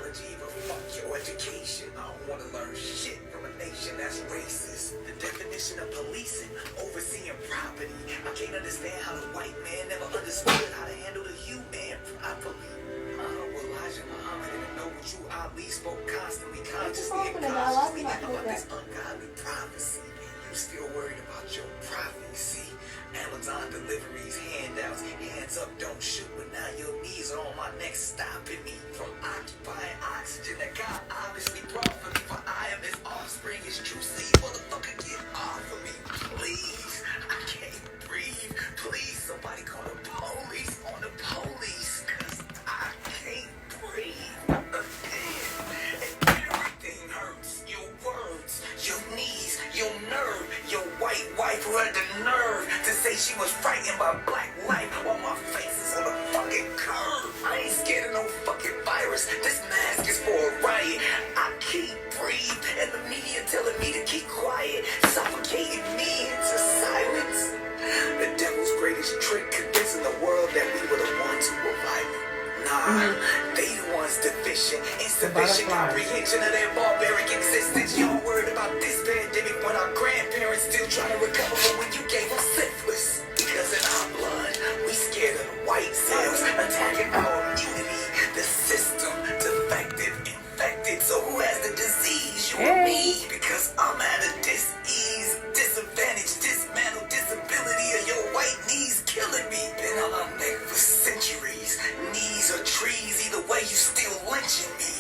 ideology, but fuck your education. I don't want to learn shit from a nation that's racist. The definition of policing, overseeing property. I can't understand how the white man never understood how to handle the human properly. Well, Elijah Muhammad didn't know what you Ali spoke constantly, consciously, and consciously about this ungodly prophecy. And you still worried about your prophecy. Amazon deliveries, handouts, hands up, don't shoot, but now your knees are on my neck, stopping me from occupying oxygen that God obviously brought for me, for I am his offspring, his true seed. Motherfucker, get off of me, please. I can't breathe. Please, somebody call the police on the police, cause I can't breathe again. And everything hurts. Your words, your knees, your nerve, your white wife who had the nerve to say she was frightened by black life while my face is on the fucking curve. I ain't scared of no fucking virus. This mask is for a riot. I can't breathe, and the media telling me to keep quiet, suffocating me into silence. The devil's greatest trick, convincing the world that we were the ones who were violent. Nah, they the ones deficient, insufficient comprehension of their barbaric existence. Y'all worried about this pandemic when our grandparents still trying to recover from when you gave them syphilis. Because in our blood, we scared of the white cells attacking our immunity. The system, defective, infected. So who has the disease? You and me. Because I'm at a dis-ease, disadvantage, dismantle, disability of your white knees killing me. Been on my neck for centuries. Knees or trees, either way you still lynching me.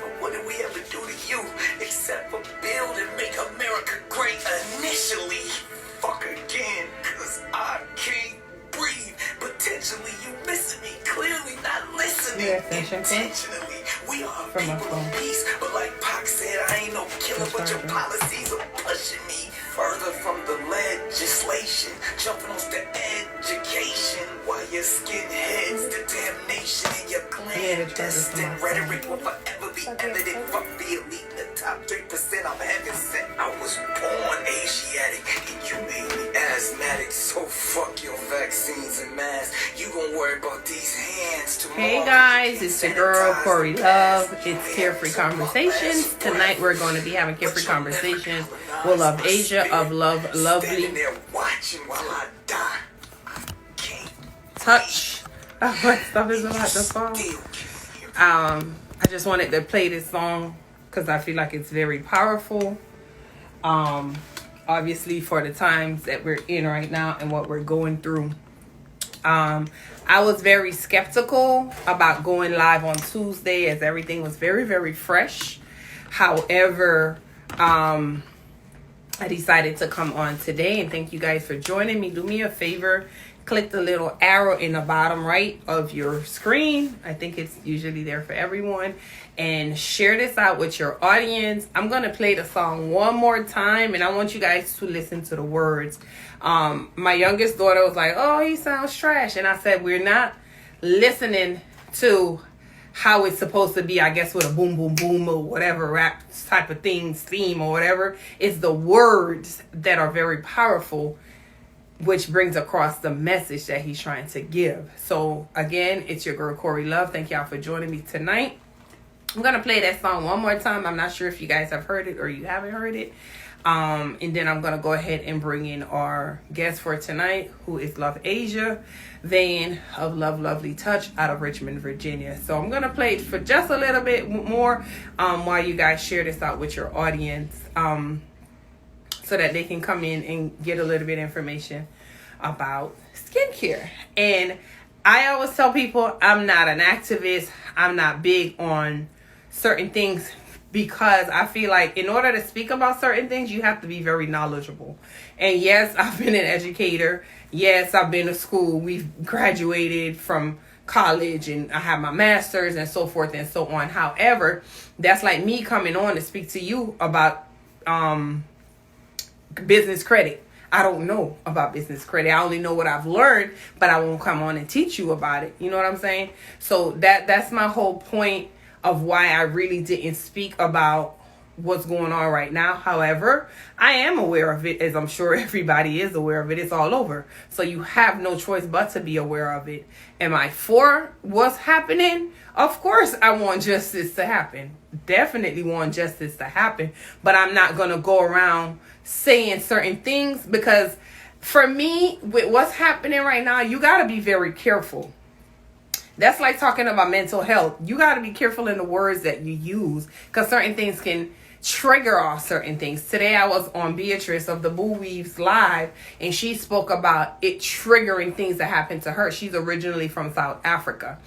But what did we ever do to you except for build and make America great initially? Fuck again, cause I can't breathe. Potentially you missing me, clearly not listening. Intentionally, we are people of peace, but like Pac said, I ain't no killer, but your policies are pushing me further from the legislation, jumping off the education, while your skinheads, the damnation in your clandestine rhetoric will forever be evident. Fuck the elite in the top 3%. I'm heaven sent. I was born Asiatic, and you made me asthmatic. So fuck your vaccines and masks. You gon' worry about these hands tomorrow. Hey guys, it's the girl Corey Love. It's Carefree Conversations. Tonight we're going to be having Carefree Conversations with Love Asia of Love Lovely Touch. My stuff is about to fall. I just wanted to play this song because I feel like it's very powerful. Obviously for the times that we're in right now and what we're going through. I was very skeptical about going live on Tuesday as everything was very, very fresh. However, I decided to come on today, and thank you guys for joining me. Do me a favor, click the little arrow in the bottom right of your screen. I think it's usually there for everyone. And share this out with your audience. I'm going to play the song one more time, and I want you guys to listen to the words. My youngest daughter was like, oh, he sounds trash. And I said, we're not listening to how it's supposed to be, I guess, with a boom, boom, boom or whatever rap type of theme or whatever. It's the words that are very powerful, which brings across the message that he's trying to give. So again, it's your girl Corey Love. Thank y'all for joining me tonight. I'm going to play that song one more time. I'm not sure if you guys have heard it or you haven't heard it. And then I'm going to go ahead and bring in our guest for tonight, who is Love Asia, Vane of Love Lovely Touch out of Richmond, Virginia. So I'm going to play it for just a little bit more while you guys share this out with your audience so that they can come in and get a little bit of information about skincare. And I always tell people I'm not an activist. I'm not big on certain things because I feel like in order to speak about certain things, you have to be very knowledgeable. And yes, I've been an educator. Yes, I've been to school. We've graduated from college and I have my master's and so forth and so on. However, that's like me coming on to speak to you about business credit. I don't know about business credit. I only know what I've learned, but I won't come on and teach you about it. You know what I'm saying? So that's my whole point of why I really didn't speak about what's going on right now. However, I am aware of it, as I'm sure everybody is aware of it. It's all over. So you have no choice but to be aware of it. Am I for what's happening? Of course, I want justice to happen. Definitely want justice to happen. But I'm not going to go around saying certain things, because for me, with what's happening right now, you got to be very careful. That's like talking about mental health. You got to be careful in the words that you use, because certain things can trigger off certain things. Today I was on Beatrice of the Boo Weaves Live, and she spoke about it triggering things that happened to her. She's originally from South Africa.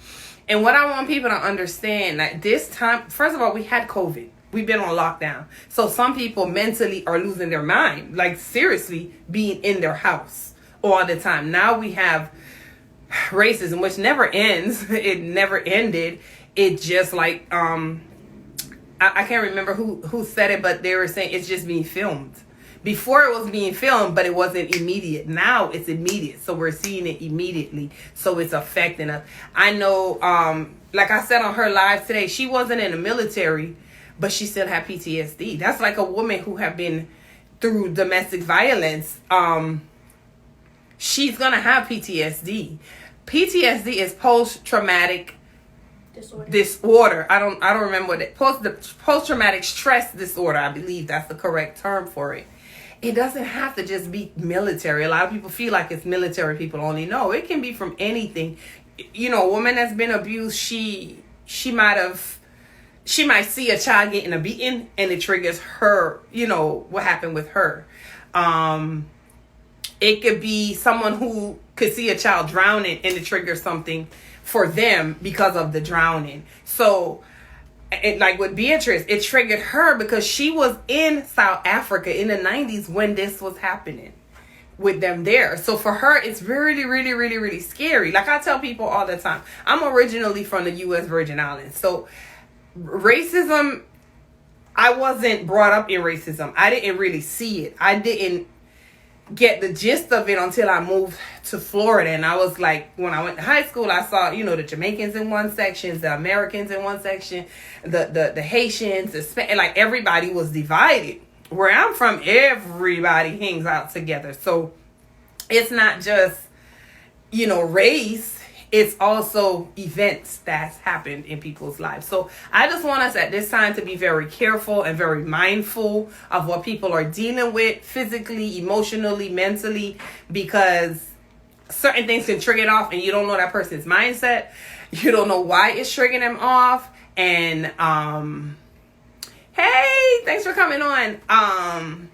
And what I want people to understand, that this time, first of all, we had COVID. We've been on lockdown. So some people mentally are losing their mind, like seriously being in their house all the time. Now we have racism, which never ends. It never ended. It just like I can't remember who said it, but they were saying it's just being filmed. Before it was being filmed, but it wasn't immediate. Now it's immediate, so we're seeing it immediately, so it's affecting us. I know, like I said on her live today, she wasn't in the military, but she still had PTSD. That's like a woman who have been through domestic violence. She's gonna have PTSD. PTSD is post-traumatic disorder. I don't remember what it post-traumatic stress disorder. I believe that's the correct term for it. It doesn't have to just be military. A lot of people feel like it's military people only. No, it can be from anything. You know, a woman that's been abused, she might see a child getting a beating, and it triggers her, you know, what happened with her. It could be someone who could see a child drowning, and it triggers something for them because of the drowning. So, like with Beatrice, it triggered her because she was in South Africa in the 90s when this was happening with them there. So for her, it's really, really, really, really scary. Like I tell people all the time, I'm originally from the U.S. Virgin Islands. So racism, I wasn't brought up in racism. I didn't really see it. I didn't get the gist of it until I moved to Florida. And I was like, when I went to high school, I saw, you know, the Jamaicans in one section, the Americans in one section, the Haitians, like everybody was divided. Where I'm from, everybody hangs out together. So it's not just, you know, race. It's also events that's happened in people's lives. So I just want us at this time to be very careful and very mindful of what people are dealing with physically, emotionally, mentally, because certain things can trigger it off and you don't know that person's mindset. You don't know why it's triggering them off. And, hey, thanks for coming on. I'm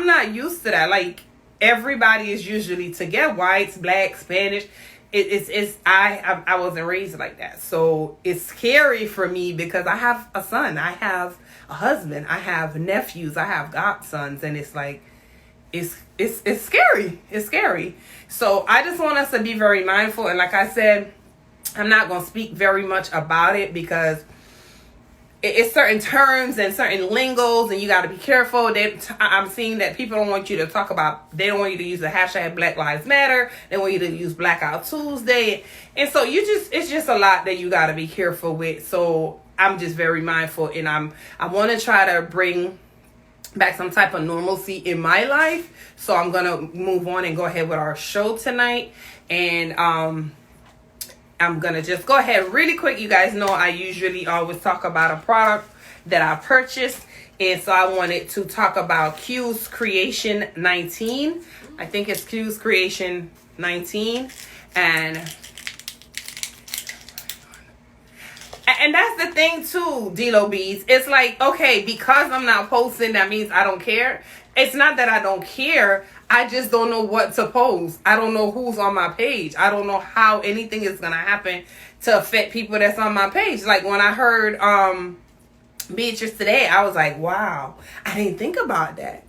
not used to that. Like, everybody is usually together, whites, blacks, Spanish. I wasn't raised like that. So it's scary for me because I have a son, I have a husband, I have nephews, I have godsons, and it's like, it's scary. It's scary. So I just want us to be very mindful. And like I said, I'm not going to speak very much about it because it's certain terms and certain lingos, and you got to be careful. I'm seeing that people don't want you to talk about, they don't want you to use the hashtag Black Lives Matter. They want you to use Blackout Tuesday. And so it's just a lot that you got to be careful with. So I'm just very mindful, and I want to try to bring back some type of normalcy in my life. So I'm going to move on and go ahead with our show tonight. And, I'm going to just go ahead really quick. You guys know I usually always talk about a product that I purchased. And so I wanted to talk about Q's Creation 19. I think it's Q's Creation 19. And that's the thing too, D-Lo Bees. It's like, okay, because I'm not posting, that means I don't care. It's not that I don't care. I just don't know what to post. I don't know who's on my page. I don't know how anything is going to happen to affect people that's on my page. Like when I heard Beatrice today, I was like, wow, I didn't think about that.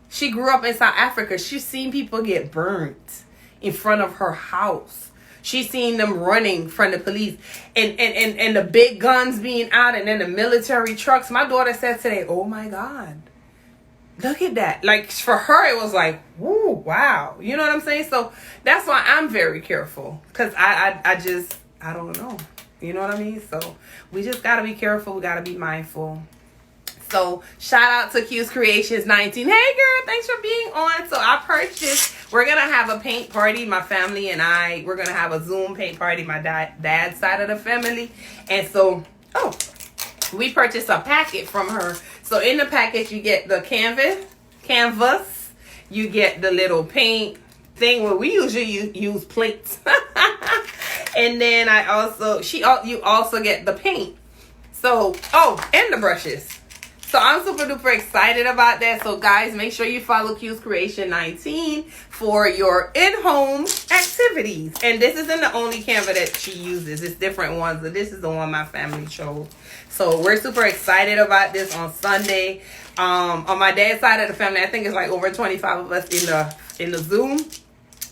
She grew up in South Africa. She's seen people get burnt in front of her house. She's seen them running from the police and the big guns being out, and then the military trucks. My daughter said today, oh my God, look at that. Like for her, it was like, woo, wow. You know what I'm saying? So that's why I'm very careful, because I don't know. You know what I mean? So we just got to be careful. We got to be mindful. So shout out to Q's Creations 19. Hey girl, thanks for being on. So I purchased, we're going to have a paint party. My family and I, we're going to have a Zoom paint party, my dad's side of the family. And so, we purchased a packet from her. So in the package, you get the canvas, you get the little paint thing where we usually use plates. And then you also get the paint. So, and the brushes. So I'm super duper excited about that. So guys, make sure you follow Q's Creation 19 for your in-home activities. And this isn't the only canvas that she uses. It's different ones, but this is the one my family chose. So we're super excited about this on Sunday. On my dad's side of the family, I think it's like over 25 of us in the Zoom.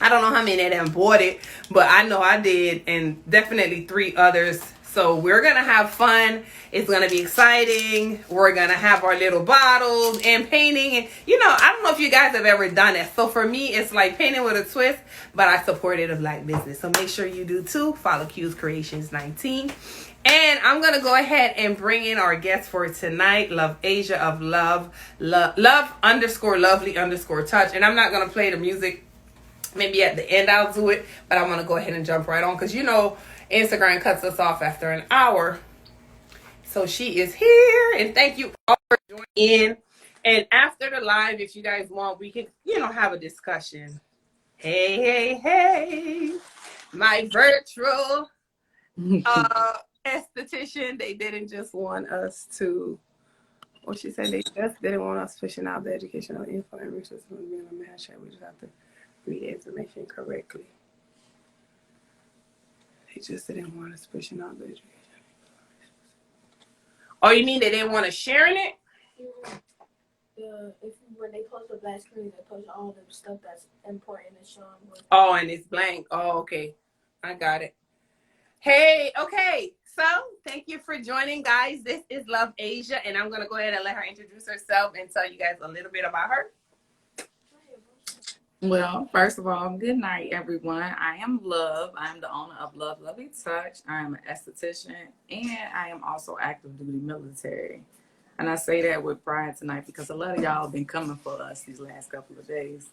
I don't know how many of them bought it, but I know I did, and definitely 3 others. So we're going to have fun. It's going to be exciting. We're going to have our little bottles and painting. And, I don't know if you guys have ever done it. So for me, it's like painting with a twist, but I supported a Black business. So make sure you do too. Follow Q's Creations 19. And I'm going to go ahead and bring in our guest for tonight, Love Asia of love _lovely touch. And I'm not going to play the music. Maybe at the end I'll do it, but I want to go ahead and jump right on because Instagram cuts us off after an hour. So she is here, and thank you all for joining in. And after the live, if you guys want, we can, have a discussion. Hey, my virtual esthetician. They didn't just want us to, what she said, they just didn't want us pushing out the educational info and resources on being a match. We just have to read the information correctly. They just didn't want us pushing out the education. Oh, you mean they didn't want us sharing it? When they post a black screen, they post all the stuff that's important and showing. Oh, and it's blank. Oh, okay. I got it. Hey, okay. So, thank you for joining, guys. This is Love Asia, and I'm going to go ahead and let her introduce herself and tell you guys a little bit about her. Well, first of all, good night, everyone. I am Love. I am the owner of Love Lovely Touch. I am an esthetician, and I am also active duty military. And I say that with pride tonight because a lot of y'all have been coming for us these last couple of days.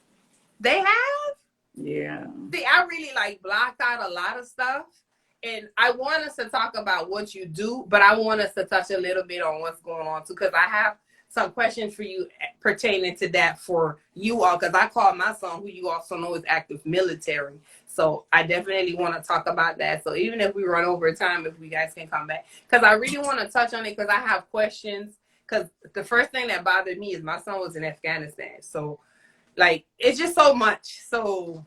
They have? Yeah. See, I really blocked out a lot of stuff. And I want us to talk about what you do, but I want us to touch a little bit on what's going on too, because I have some questions for you pertaining to that for you all, because I call my son, who you also know is active military. So I definitely want to talk about that. So even if we run over time, if we guys can come back, because I really want to touch on it because I have questions. Because the first thing that bothered me is my son was in Afghanistan. So it's just so much. So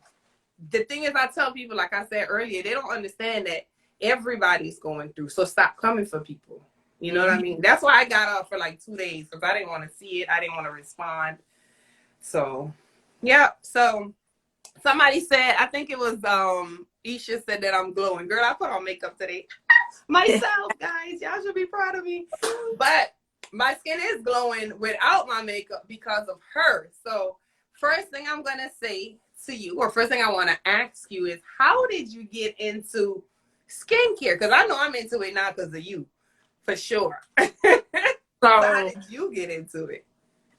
the thing is, I tell people, like I said earlier, they don't understand that everybody's going through. So stop coming for people. You know what I mean? That's why I got up for 2 days, because I didn't want to see it. I didn't want to respond. So, yeah. So somebody said, I think it was Isha said that I'm glowing. Girl, I put on makeup today. Myself, guys. Y'all should be proud of me. But my skin is glowing without my makeup because of her. So first thing I'm going to say to you, or first thing I want to ask you is, how did you get into skincare? Because I know I'm into it now because of you. For sure. So how did you get into it?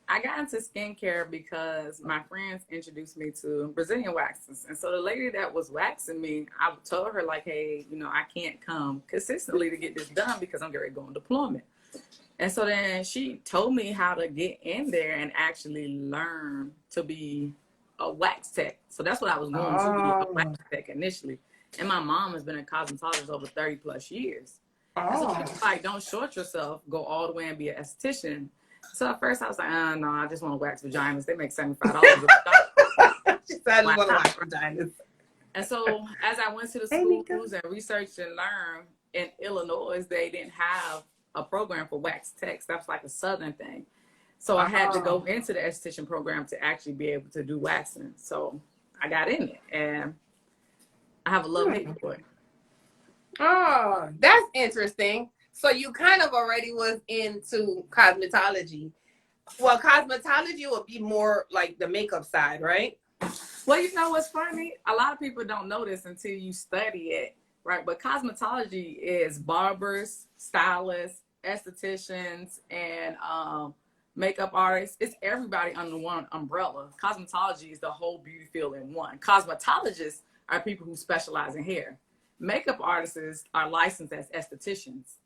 I got into skincare because my friends introduced me to Brazilian waxes. And so the lady that was waxing me, I told her hey, I can't come consistently to get this done because I'm going to go on deployment. And so then she told me how to get in there and actually learn to be a wax tech. So that's what I was going to be, a wax tech initially. And my mom has been a cosmetologist over 30 plus years. So she's like, don't short yourself, go all the way and be an esthetician. So at first I was like, no, I just want to wax vaginas. They make $75. She said, I just want to wax vaginas. And so as I went to the schools and researched and learned, in Illinois, they didn't have a program for wax techs. That's like a Southern thing. So I had to go into the esthetician program to actually be able to do waxing. So I got in it, and I have a love-hate for it. Oh, that's interesting. So you kind of already was into cosmetology. Well, cosmetology would be more like the makeup side, right? Well, you know what's funny? A lot of people don't know this until you study it, right? But cosmetology is barbers, stylists, estheticians, and makeup artists. It's everybody under one umbrella. Cosmetology is the whole beauty field in one. Cosmetologists are people who specialize in hair. Makeup artists are licensed as estheticians.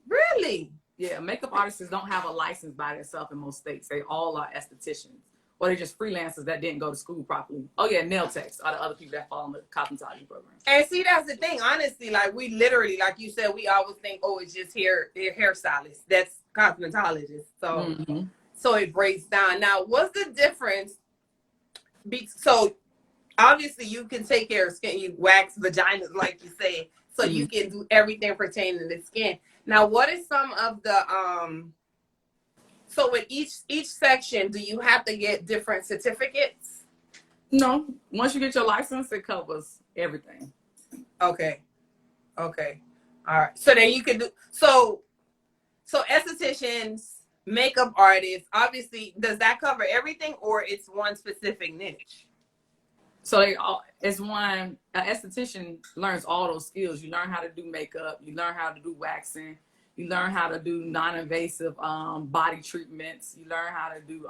Really? Yeah, makeup artists don't have a license by themselves in most states. They all are estheticians. Or they're just freelancers that didn't go to school properly. Oh yeah, nail techs are the other people that fall in the cosmetology program. And see, that's the thing. Honestly, like we literally, like you said, we always think, oh, it's just hairstylists. That's cosmetologists. So, so it breaks down. Now, what's the difference? So, obviously, you can take care of skin. You wax vaginas, like you say, so you can do everything pertaining to skin. Now, what is some of the So with each section, do you have to get different certificates? No. Once you get your license, it covers everything. Okay. All right. So then you can do so estheticians, makeup artists, obviously, does that cover everything or it's one specific niche? So it's one, an esthetician learns all those skills. You learn how to do makeup, you learn how to do waxing, you learn how to do non-invasive body treatments. You learn how to do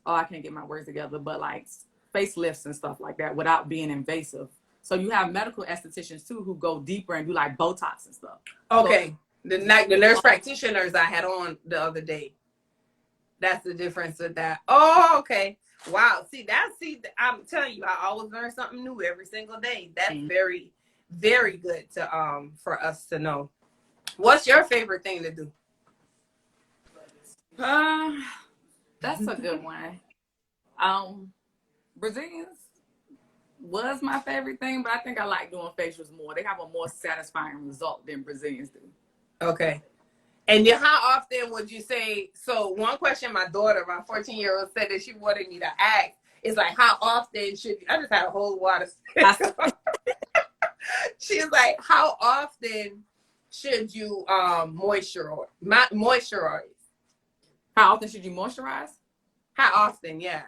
I can't get my words together, but like facelifts and stuff like that without being invasive. So you have medical estheticians too who go deeper and do like Botox and stuff. Okay. So, the nurse practitioners I had on the other day. That's the difference with that. Oh, okay. Wow. I'm telling you, I always learn something new every single day. That's very, very good to for us to know. What's your favorite thing to do? That's a good one. Brazilians was my favorite thing, but I think I like doing facials more. They have a more satisfying result than Brazilians do. Okay. And then how often would you say, so one question my daughter, my 14-year-old, said that she wanted me to ask is like, how often should you, I just had a whole water. She was like, how often should you moisturize? How often should you moisturize? How often, yeah.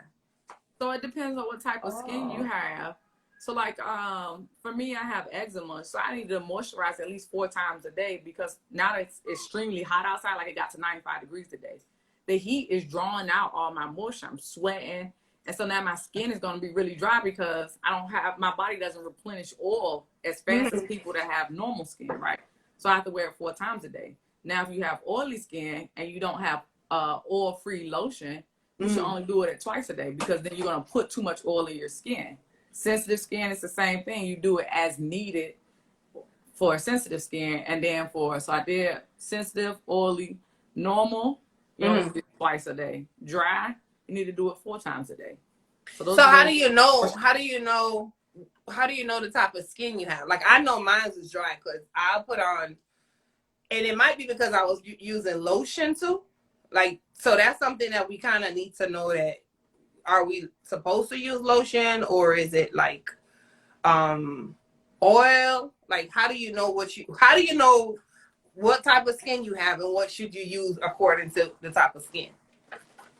So it depends on what type of skin you have. So like for me, I have eczema, so I need to moisturize at least 4 times a day because now it's extremely hot outside, like it got to 95 degrees today. The heat is drawing out all my moisture. I'm sweating. And so now my skin is going to be really dry because my body doesn't replenish oil as fast as people that have normal skin, right? So I have to wear it 4 times a day. Now, if you have oily skin and you don't have oil-free lotion, you should only do it twice a day because then you're going to put too much oil in your skin. Sensitive skin is the same thing. You do it as needed for sensitive skin. And then so I did sensitive, oily, normal, you only do it twice a day. Dry, you need to do it 4 times a day. So how do you know the type of skin you have? Like I know mine is dry because I'll put on, and it might be because I was using lotion too. Like, so that's something that we kind of need to know that, are we supposed to use lotion or is it like oil? Like, how do you know what type of skin you have and what should you use according to the type of skin?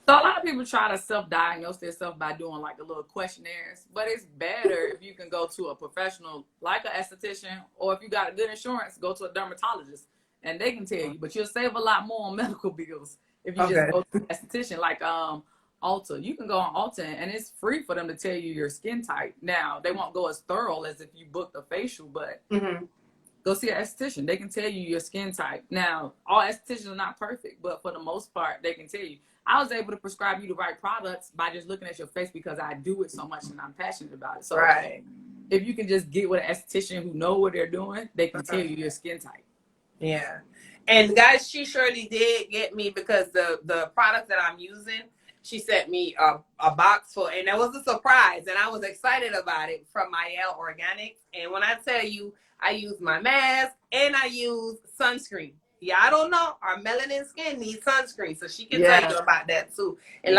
So a lot of people try to self-diagnose themselves by doing like a little questionnaires, but it's better if you can go to a professional like an esthetician, or if you got a good insurance, go to a dermatologist and they can tell you, but you'll save a lot more on medical bills if you just go to an esthetician like Ulta. You can go on Ulta and it's free for them to tell you your skin type. Now, they won't go as thorough as if you booked a facial, but go see an esthetician. They can tell you your skin type. Now, all estheticians are not perfect, but for the most part, they can tell you. I was able to prescribe you the right products by just looking at your face because I do it so much and I'm passionate about it. So if you can just get with an esthetician who know what they're doing, they can tell you your skin type. Yeah. And guys, she surely did get me because the product that I'm using, she sent me a box full, and that was a surprise, and I was excited about it, from Mayel Organics. And when I tell you, I use my mask and I use sunscreen. Yeah, I don't know. Our melanin skin needs sunscreen, so she can tell you about that too. And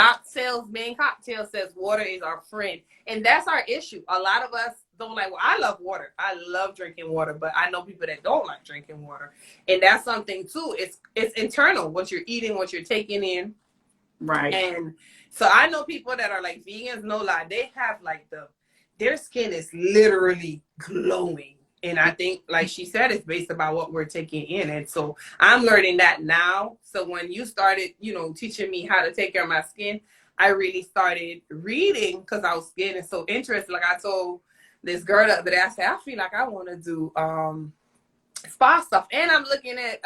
Being Cocktail says water is our friend, and that's our issue. A lot of us don't like. Well, I love water. I love drinking water, but I know people that don't like drinking water, and that's something too. It's internal. What you're eating, what you're taking in. Right. And so I know people that are like vegans, no lie, they have like their skin is literally glowing. And I think, like she said, it's based about what we're taking in. And so I'm learning that now. So when you started, teaching me how to take care of my skin, I really started reading because I was getting so interested. Like I told this girl the other day, I said, I feel like I want to do spa stuff. And I'm looking at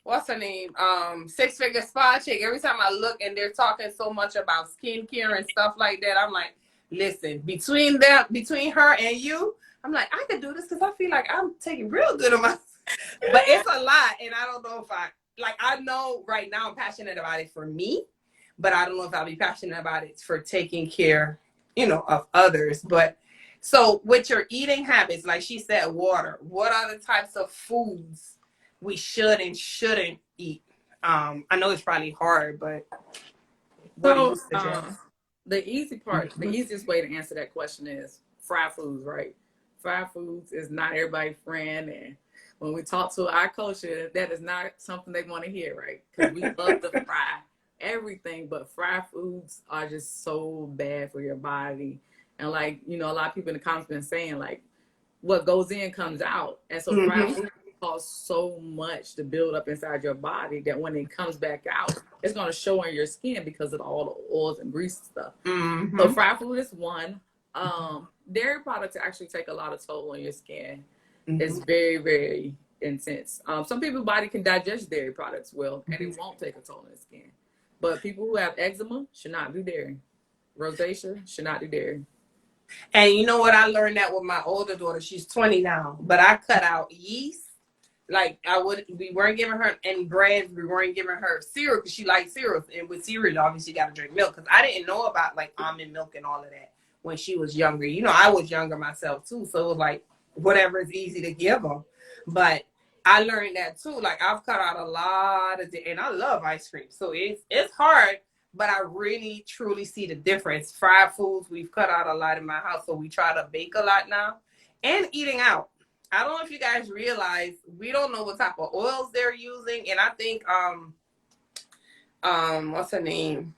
what's her name? Six Figure Spa Chick. Every time I look and they're talking so much about skincare and stuff like that, I'm like, listen, between her and you, I'm like, I could do this because I feel like I'm taking real good of myself. But it's a lot, and I don't know if I know right now I'm passionate about it for me, but I don't know if I'll be passionate about it for taking care, of others. But so with your eating habits, like she said, water, what are the types of foods we should and shouldn't eat? I know it's probably hard, but what do you suggest? The easiest way to answer that question is fried foods, right? Fried foods is not everybody's friend, and when we talk to our culture, that is not something they want to hear, right? Because we love to fry everything, but fried foods are just so bad for your body. And like, a lot of people in the comments been saying, like, what goes in comes out. And so fried food costs so much to build up inside your body that when it comes back out, it's going to show on your skin because of all the oils and grease and stuff. So fried food is one. Dairy products actually take a lot of toll on your skin. It's very, very intense. Some people's body can digest dairy products well, and it won't take a toll on the skin. But people who have eczema should not do dairy. Rosacea should not do dairy. And you know what? I learned that with my older daughter. She's 20 now, but I cut out yeast. Like we weren't giving her any breads. We weren't giving her cereal because she liked cereals. And with cereal, obviously, you got to drink milk. Because I didn't know about like almond milk and all of that when she was younger. I was younger myself too. So it was like whatever is easy to give them. But I learned that too. Like I've cut out a lot of, and I love ice cream. So it's hard, but I really truly see the difference. Fried foods, we've cut out a lot in my house. So we try to bake a lot now, and eating out. I don't know if you guys realize we don't know what type of oils they're using. And I think what's her name?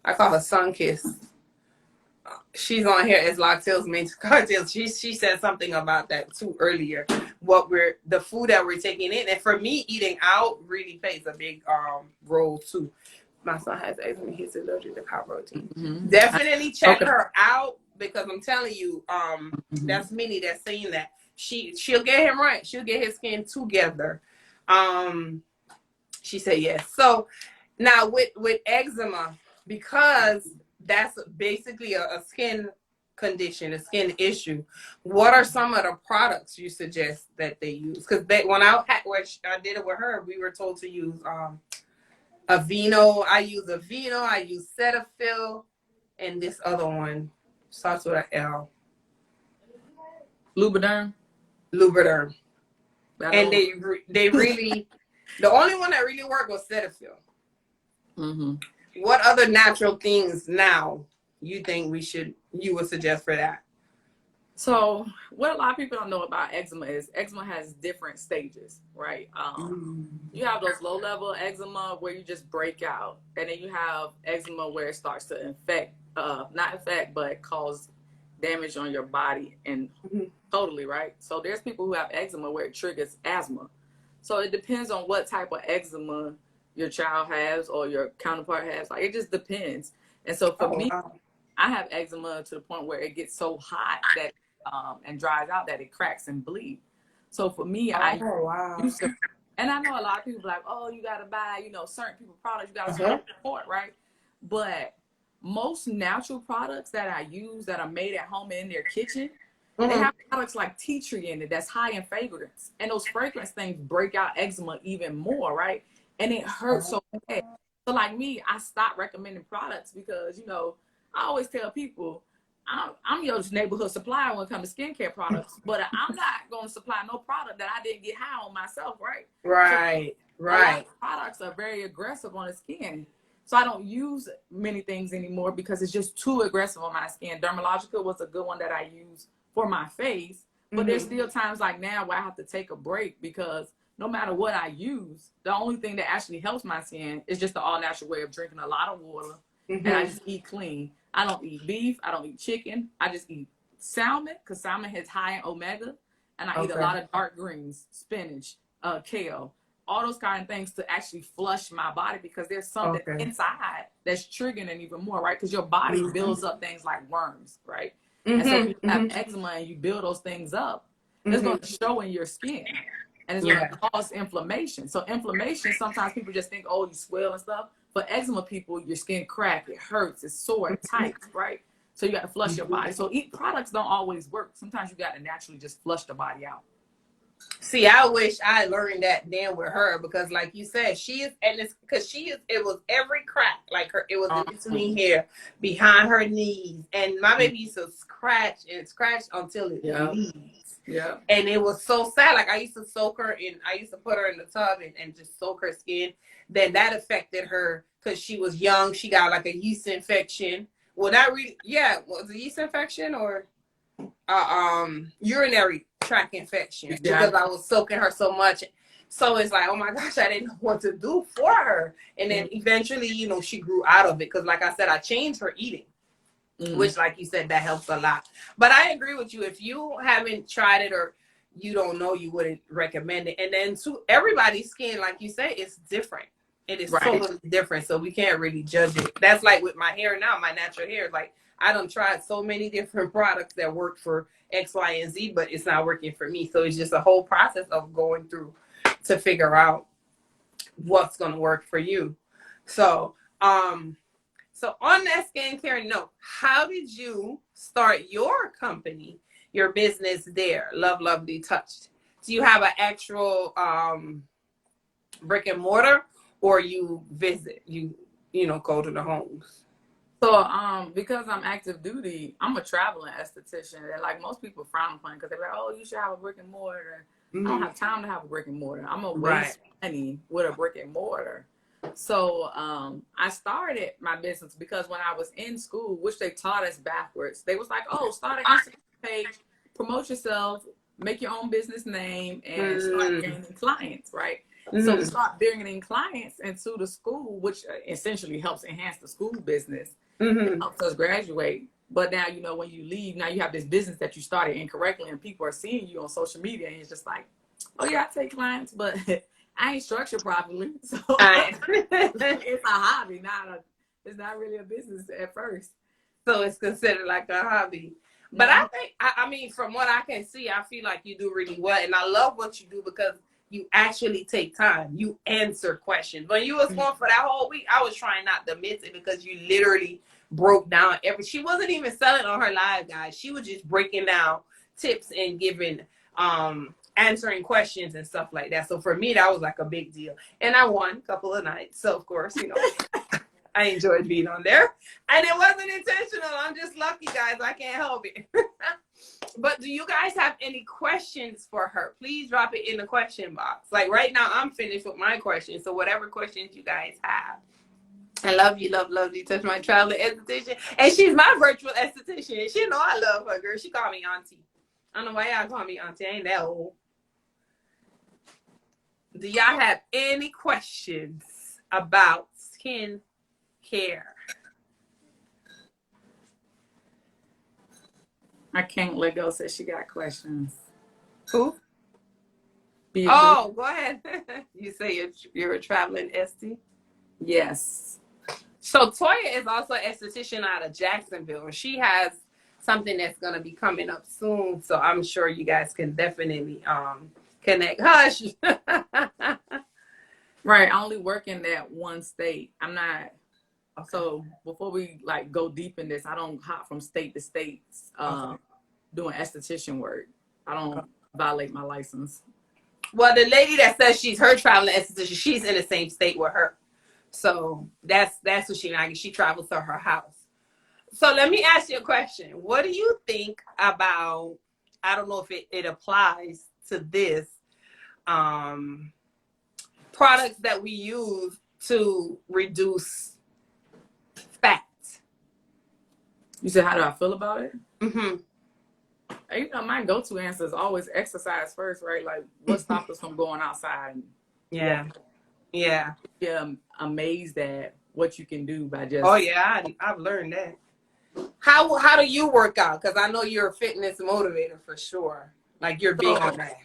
I call her Sunkiss. She's on here as Lactales Main Cocktails. She said something about that too earlier. The food that we're taking in. And for me, eating out really plays a big role too. My son has eczema. He's allergic to cow protein. Definitely check her out because I'm telling you, that's Minnie that's saying that. She'll get him right. She'll get his skin together. She said yes. So now with eczema, because that's basically a skin condition, a skin issue, what are some of the products you suggest that they use? Because when I did it with her, we were told to use Aveeno. I use Aveeno. I use Cetaphil, and this other one starts with an L. Lubriderm. And they really, the only one that really worked was Cetaphil. What other natural things now you think you would suggest for that? So what a lot of people don't know about eczema is eczema has different stages, right? You have those low level eczema where you just break out, and then you have eczema where it starts to but cause damage on your body and totally, right? So there's people who have eczema where it triggers asthma. So it depends on what type of eczema your child has or your counterpart has. Like, it just depends. And so for me, I have eczema to the point where it gets so hot that and dries out that it cracks and bleeds. So for me, I used to, and I know a lot of people like, oh, you got to buy, certain people products, you got to support, right? But most natural products that I use that are made at home in their kitchen, they have products like tea tree in it that's high in fragrance. And those fragrance things break out eczema even more, right? And it hurts so bad. So like me, I stopped recommending products because, I always tell people, I'm your neighborhood supplier when it comes to skincare products, but I'm not going to supply no product that I didn't get high on myself, right? Right. Products are very aggressive on the skin. So I don't use many things anymore because it's just too aggressive on my skin. Dermalogica was a good one that I use for my face, but there's still times like now where I have to take a break because no matter what I use, the only thing that actually helps my skin is just the all natural way of drinking a lot of water and I just eat clean. I don't eat beef. I don't eat chicken. I just eat salmon because salmon has high in omega. And I eat a lot of dark greens, spinach, kale, all those kind of things to actually flush my body because there's something inside that's triggering it even more, right? Because your body builds up things like worms, right? And so if you have eczema and you build those things up, it's going to show in your skin. And it's going to cause inflammation. So inflammation, sometimes people just think, oh, you swell and stuff. For eczema people, your skin crack, it hurts, it's sore, it tight, right? So you got to flush your body. So eat products don't always work. Sometimes you got to naturally just flush the body out. See, I wish I learned that then with her because, like you said, she is, and it's because she is. It was every crack, like her. It was in between here, behind her knees, and my baby used to scratch and scratch until it bleeds. Yeah, and it was so sad. Like I used to soak her, and I used to put her in the tub and just soak her skin. Then that affected her because she was young. She got like a yeast infection. Well, not really. Yeah, was it a yeast infection or urinary tract infection because I was soaking her so much. So it's like, oh my gosh, I didn't know what to do for her. And then eventually, you know, she grew out of it because, like I said, I changed her eating, which, like you said, that helps a lot. But I agree with you. If you haven't tried it or you don't know, you wouldn't recommend it. And then to everybody's skin, like you say, it's different. It is totally different. So we can't really judge it. That's like with my hair now, my natural hair. Like I done tried so many different products that work for X, Y, and Z, but it's not working for me. So it's just a whole process of going through to figure out what's going to work for you. So, so on that skincare note, how did you start your company, your business there, Love Lovely Touched? Do you have an actual brick and mortar, or you visit, you know, go to the homes? So, because I'm active duty, I'm a traveling esthetician. And like most people frown upon because they're like, oh, you should have a brick and mortar. I don't have time to have a brick and mortar. I'm going to waste money with a brick and mortar. So I started my business because when I was in school, which they taught us backwards, they was like, oh, start an Instagram page, promote yourself, make your own business name, and start gaining clients, right? So we start bringing in clients into the school, which essentially helps enhance the school business. It helps us graduate. But now, you know, when you leave, now you have this business that you started incorrectly and people are seeing you on social media and it's just like, oh yeah, I take clients, but I ain't structured properly. So it's a hobby, it's not really a business at first. So it's considered like a hobby. But I think, I mean, from what I can see, I feel like you do really well. And I love what you do because you actually take time. You answer questions. When you was going for that whole week, I was trying not to miss it because you literally broke down she wasn't even selling on her live, guys. She was just breaking down tips and giving, answering questions and stuff like that. So for me, that was like a big deal. And I won a couple of nights. So of course, you know, I enjoyed being on there. And it wasn't intentional. I'm just lucky, guys. I can't help it. But do you guys have any questions for her? Please drop it in the question box. Like right now, I'm finished with my questions. So whatever questions you guys have. I love you, Love Lovely Touch, my traveling esthetician. And she's my virtual esthetician. She know I love her, girl. She called me auntie. I don't know why y'all call me auntie. I ain't that old. Do y'all have any questions about skin care? I can't let go. Says she got questions. Who? Oh, go ahead. You say you're a traveling esty? Yes. So Toya is also an esthetician out of Jacksonville. And she has something that's going to be coming up soon. So I'm sure you guys can definitely connect. Hush. Right. I only work in that one state. I'm not. Okay. So before we like go deep in this, I don't hop from state to state doing esthetician work. I don't violate my license. Well, the lady that says she's her traveling esthetician, she's in the same state with her. So that's what she travels to her house. So let me ask you a question. What do you think about, I don't know if it applies to this, products that we use to reduce fat? You said, how do I feel about it? Mm-hmm. You know, my go-to answer is always exercise first, right? Like, what stops us from going outside? Yeah. I'm amazed at what you can do by just... Oh, yeah, I've learned that. How do you work out? Because I know you're a fitness motivator for sure. Like you're big on that.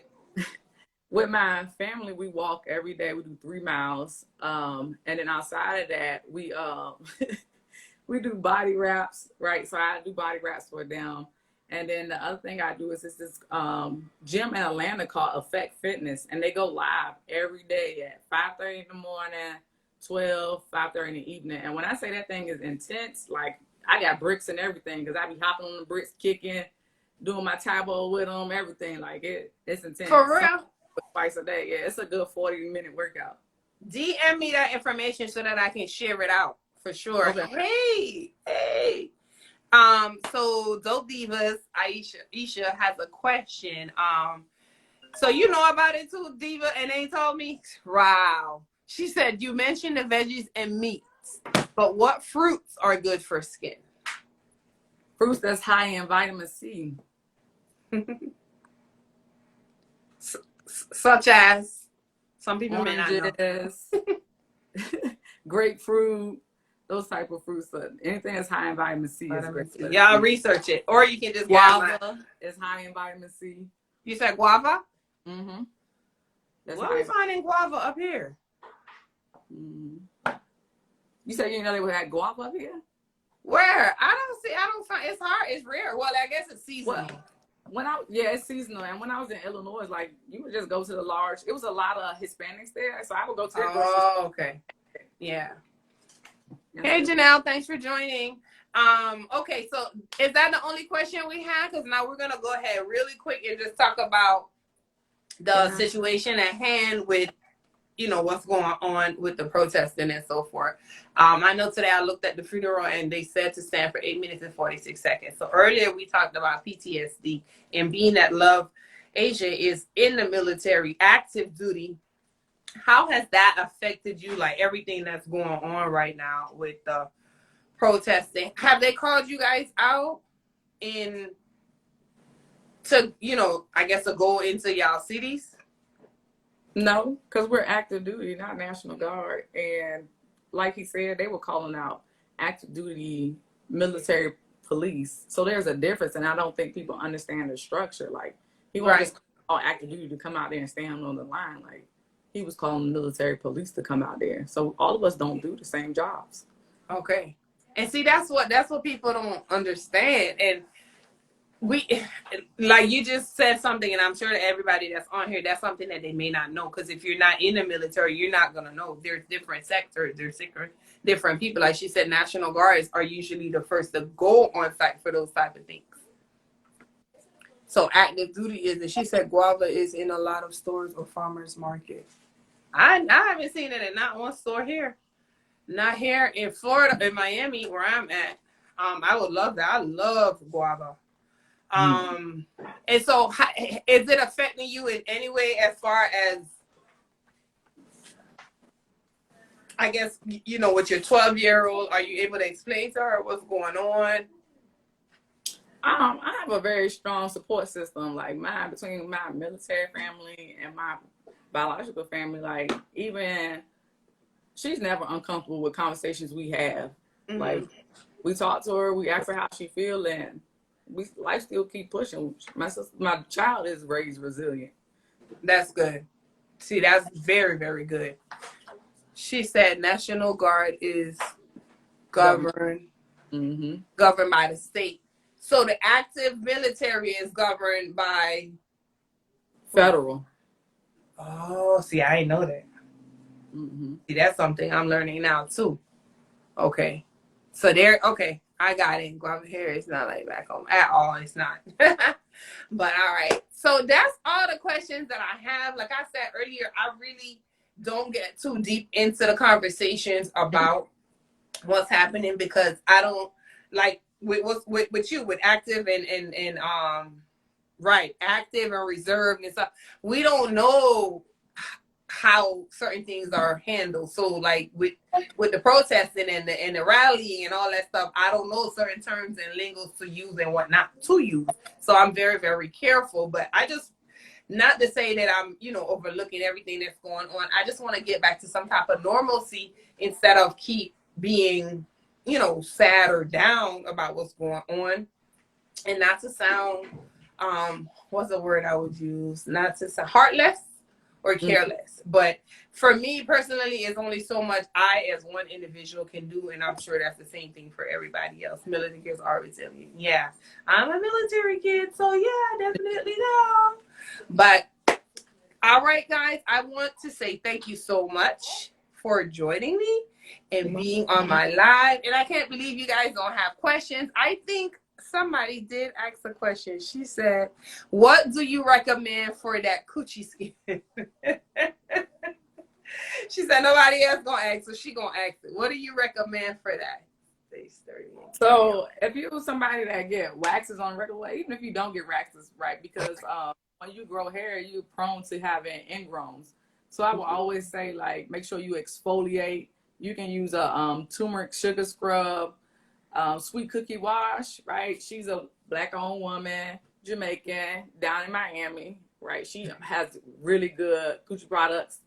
With my family, we walk every day. We do 3 miles. And then outside of that, we we do body wraps, right? So I do body wraps for them. And then the other thing I do is this gym in Atlanta called Effect Fitness, and they go live every day at 5:30 in the morning, 12, 5:30 in the evening. And when I say that thing is intense, like I got bricks and everything, because I be hopping on the bricks, kicking, doing my Taebo with them, everything. Like it's intense. For real? Twice a day. Yeah, it's a good 40-minute workout. DM me that information so that I can share it out for sure. Okay. Hey. So Dope Divas, Isha has a question. So you know about it too, Diva, and they told me, wow. She said, you mentioned the veggies and meats, but what fruits are good for skin? Fruits that's high in vitamin C. Such as, some people may not know. Oranges, grapefruit, those type of fruits. Anything that's high in vitamin C is great. Y'all research it, or you can just guava is high in vitamin C. You said guava? Mm-hmm. Where are we finding guava up here? Mm-hmm. You said you know they would have guava up here? Where? I don't find, it's hard, it's rare. Well, I guess it's seasonal. It's seasonal. And when I was in Illinois, like you would just go to it was a lot of Hispanics there. So I would go to the Oh, okay. Yeah. Hey, Janelle, thanks for joining. Okay, so is that the only question we have? Because now we're going to go ahead really quick and just talk about the situation at hand with, what's going on with the protesting and so forth. I know today I looked at the funeral and they said to stand for 8 minutes and 46 seconds. So earlier we talked about PTSD and being that Love Asia is in the military, active duty. How has that affected you, like everything that's going on right now with the protesting? Have they called you guys out to go into y'all cities? No, because we're active duty, not National Guard. And like he said, they were calling out active duty military police. So there's a difference, and I don't think people understand the structure. Like, he won't just call active duty to come out there and stand on the line. Like, he was calling the military police to come out there. So all of us don't do the same jobs. Okay. And see, that's what people don't understand. And we, like you just said something, and I'm sure that everybody that's on here, that's something that they may not know. Because if you're not in the military, you're not going to know. There's different sectors. There's different people. Like she said, National Guards are usually the first to go on site for those type of things. So active duty is, and she said guava is in a lot of stores or farmers market. I haven't seen it in not one store here. Not here in Florida, in Miami, where I'm at. I would love that. I love guava. And so is it affecting you in any way as far as, I guess, with your 12-year-old, are you able to explain to her what's going on? I have a very strong support system, like between my military family and my biological family. Like, even she's never uncomfortable with conversations we have. Mm-hmm. Like, we talk to her, we ask her how she feel, and life still keep pushing. My child is raised resilient. That's good. See, that's very, very good. She said National Guard is governed by the state. So the active military is governed by federal. Oh, see, I didn't know that. Mm-hmm. See, that's something I'm learning now too. Okay. So okay, I got it. Guava hair is not like back home at all. It's not. But all right. So that's all the questions that I have. Like I said earlier, I really don't get too deep into the conversations about what's happening because I don't like with you with active and active and reserved and stuff. We don't know how certain things are handled. So like with the protesting and the rally and all that stuff, I don't know certain terms and lingos to use and what not to use. So I'm very, very careful. But I just, not to say that I'm, overlooking everything that's going on. I just want to get back to some type of normalcy instead of keep being sad or down about what's going on. And not to sound, what's the word I would use? Not to sound heartless or careless. But for me personally, it's only so much I as one individual can do. And I'm sure that's the same thing for everybody else. Military kids are resilient. Yeah, I'm a military kid. So yeah, definitely know. But all right, guys, I want to say thank you so much for joining me and being on my live. And I can't believe you guys don't have questions. I think somebody did ask a question. She said, what do you recommend for that coochie skin? She said nobody else gonna ask, so she gonna ask it. What do you recommend for that? So if you're somebody that get waxes on regular way, even if you don't get waxes, right? Because when you grow hair, you're prone to having ingrowns. So I will always say, like, make sure you exfoliate. You can use a turmeric sugar scrub, sweet cookie wash, right? She's a Black-owned woman, Jamaican, down in Miami, right? She has really good coochie products.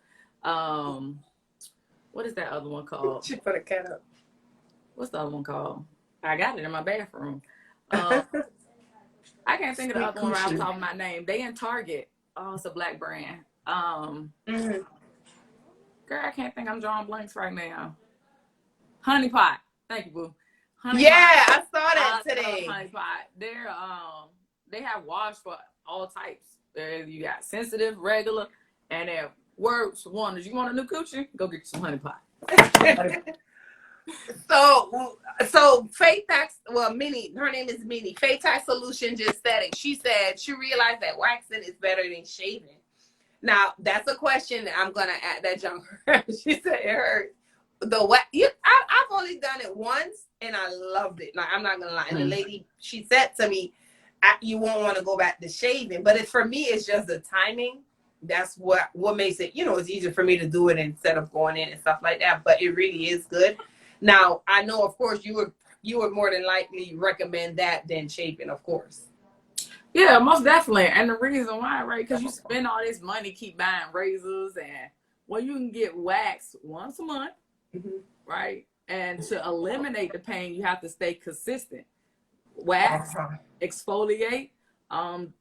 What is that other one called? She put a cat up. What's the other one called? I got it in my bathroom. I can't think of the other one right off the top of my name. They in Target. Oh, it's a Black brand. Girl, I can't think. I'm drawing blanks right now. Honey Pot. Thank you, boo. Honey Pot. I saw that today. Honey Pot. They have wash for all types. You got sensitive, regular, and it works wonders. You want a new coochie? Go get you some Honey Pot. So Faith Tax, Minnie, her name is Minnie. Faith Tax Solution just said it. She said she realized that waxing is better than shaving. Now that's a question that I'm gonna add. That young she said it hurt. I've only done it once and I loved it. Like, I'm not gonna lie. And the lady, she said to me, "You won't want to go back to shaving." But for me, it's just the timing. That's what makes it. It's easier for me to do it instead of going in and stuff like that. But it really is good. Now, I know, of course, you would more than likely recommend that than shaving, of course. Yeah, most definitely. And the reason why, right, because you spend all this money, keep buying razors, and you can get waxed once a month, right? And to eliminate the pain, you have to stay consistent. Wax, exfoliate.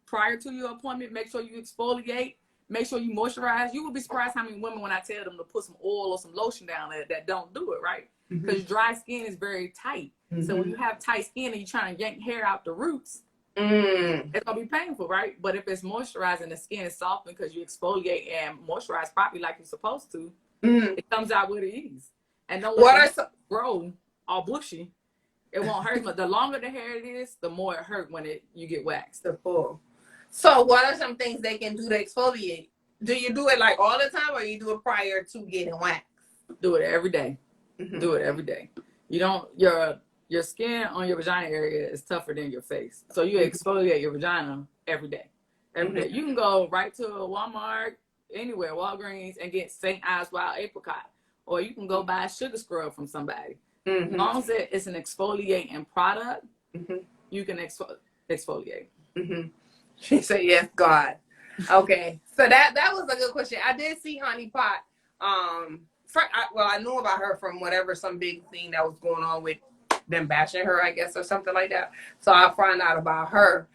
Prior to your appointment, make sure you exfoliate. Make sure you moisturize. You will be surprised how many women, when I tell them to put some oil or some lotion down there, that don't do it, right? Because dry skin is very tight. So when you have tight skin and you're trying to yank hair out the roots, it's going to be painful, right? But if it's moisturized and the skin is softened because you exfoliate and moisturize properly like you're supposed to, it comes out with ease. And don't let it grow all bushy. It won't hurt much. The longer the hair it is, the more it hurt when you get waxed. The full. So what are some things they can do to exfoliate? Do you do it like all the time, or you do it prior to getting waxed? Do it every day. Do it every day. You don't, your skin on your vagina area is tougher than your face. So you exfoliate your vagina every day. Every day. You can go right to a Walmart, anywhere, Walgreens, and get St. Ives Wild Apricot. Or you can go buy a sugar scrub from somebody. As long as it's an exfoliating product, you can exfoliate. She said, yes, God. Okay. So that was a good question. I did see Honey Pot. I knew about her from some big thing that was going on with them bashing her, I guess, or something like that. So I found out about her.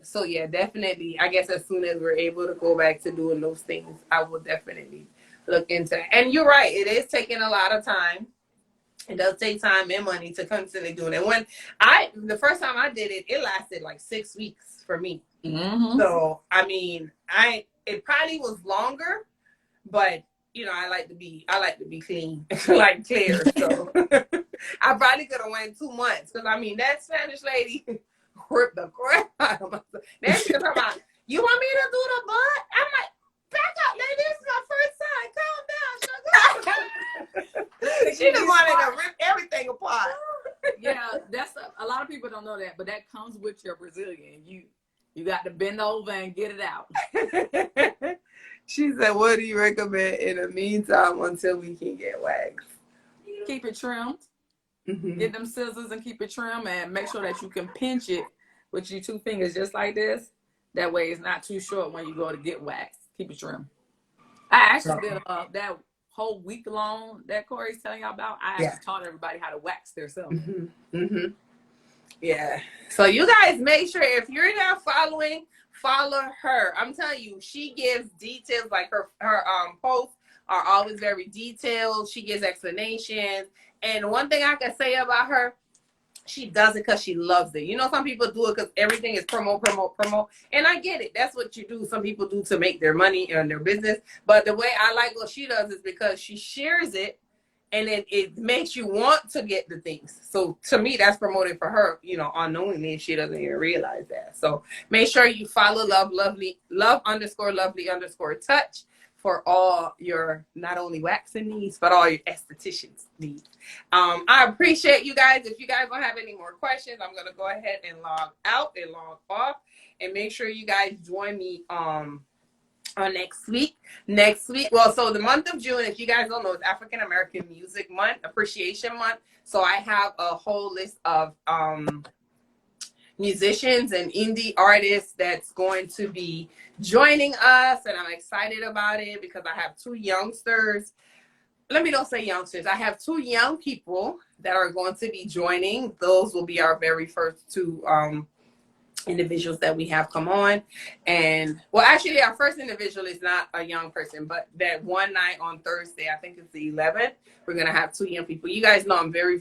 So yeah, definitely. I guess as soon as we're able to go back to doing those things, I will definitely look into that. And you're right. It is taking a lot of time. It does take time and money to constantly do it. And the first time I did it, it lasted like 6 weeks for me. So, I mean, it probably was longer, but I like to be clean, like clear. So I probably could have went 2 months, because I mean, that Spanish lady ripped the crap out of myself. Then she was talking about, you want me to do the butt? I'm like, back up, lady. This is my first time. Calm down. She just wanted to rip everything apart. Yeah, that's a lot of people don't know that, but that comes with your Brazilian. You got to bend over and get it out. She said, what do you recommend in the meantime until we can get waxed? Keep it trimmed. Get them scissors and keep it trimmed, and make sure that you can pinch it with your 2 fingers just like this. That way it's not too short when you go to get waxed. Keep it trimmed. I actually did that whole week long that Corey's telling y'all about, I Yeah. actually taught everybody how to wax themselves. Yeah. So you guys make sure if you're not following, follow her. I'm telling you, she gives details. Like her posts are always very detailed. She gives explanations. And one thing I can say about her, she does it because she loves it. You know, some people do it because everything is promote. And I get it. That's what you do. Some people do to make their money and their business. But the way I like what she does is because she shares it, and it makes you want to get the things. So to me, that's promoting for her, you know, unknowingly, and she doesn't even realize that. So make sure you follow love_lovely_touch for all your not only waxing needs, but all your estheticians needs. I appreciate you guys. If you guys don't have any more questions, I'm going to go ahead and log out and log off, and make sure you guys join me on next week. Well, so the month of June, if you guys don't know, is African American Music Month, Appreciation Month. So I have a whole list of musicians and indie artists that's going to be joining us, and I'm excited about it because I have two youngsters. Let me don't say youngsters. I have two young people that are going to be joining. Those will be our very first two individuals that we have come on. And well, actually our first individual is not a young person, but that one night on Thursday, I think it's the 11th, we're gonna have two young people. You guys know I'm very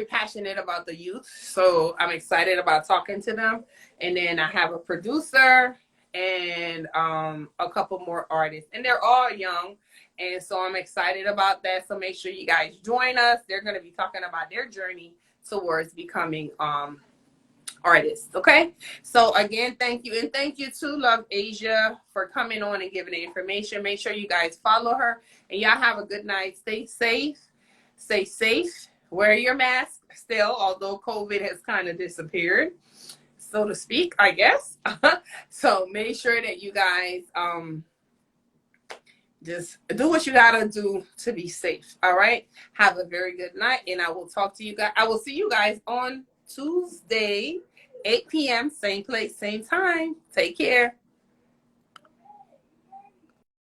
passionate about the youth, so I'm excited about talking to them. And then I have a producer and a couple more artists, and they're all young, and so I'm excited about that. So make sure you guys join us. They're going to be talking about their journey towards becoming artists. Okay, so again, thank you, and thank you to Love Asia for coming on and giving the information. Make sure you guys follow her, and y'all have a good night. Stay safe, wear your mask still, although COVID has kind of disappeared, so to speak, I guess. So make sure that you guys just do what you gotta do to be safe. All right, have a very good night, and I will talk to you guys. I will see you guys on Tuesday, 8 p.m., same place, same time. Take care.